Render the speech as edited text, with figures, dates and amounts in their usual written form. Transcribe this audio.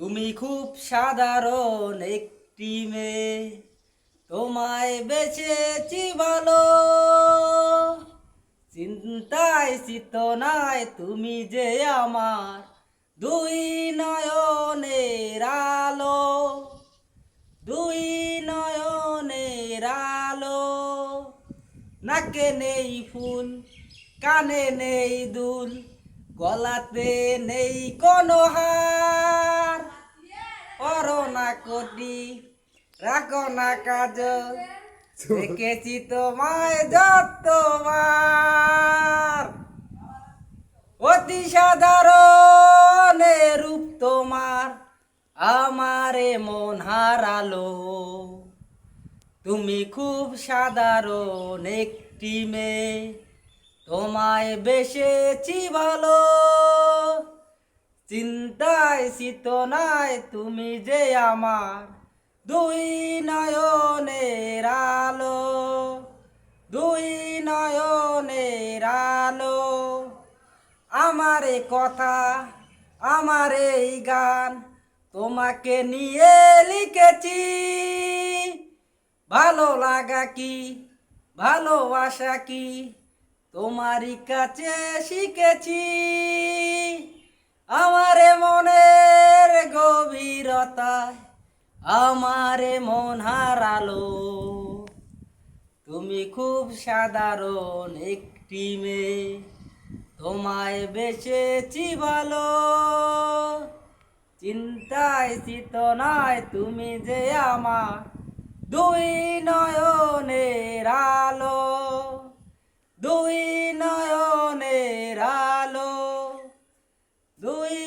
তুমি খুব সাধারণ একটি মেয়ে, তোমায় বেঁচেছি ভালো। চিন্তায় চেতনায় তুমি যে আমার দুই নয়নের আলো, দুই নয়নের আলো। নাকে নেই ফুল, কানে নেই দুল, গলাতে নেই কোনো হার। করো না কোটি, রাখো না কাজল, দেখেছি তোমায় যতবার। অতি সাধারণ রূপ তোমার আমারে মন হারালো। তুমি খুব সাধারণ একটি মেয়ে, তোমায় বেসেছি ভালো। চিন্তায় চেতনায় তুমি যে আমার দুই নয়নের আলো, দুই নয়নের আলো। আমার এই কথা, আমার এই গান তোমাকে নিয়ে লিখেছি। ভালো লাগা কি, ভালোবাসা কি, তোমারই কাছে শিখেছি। আমারে মনের গভীরতায় আমারে মন হারালো। তুমি খুব সাধারণ একটি মেয়ে, তোমায় বেঁচেছি ভালো। চিন্তায় চেতনায় তুমি যে আমার দুই নয়নের আলো, দুই নয়নের আলো, দুই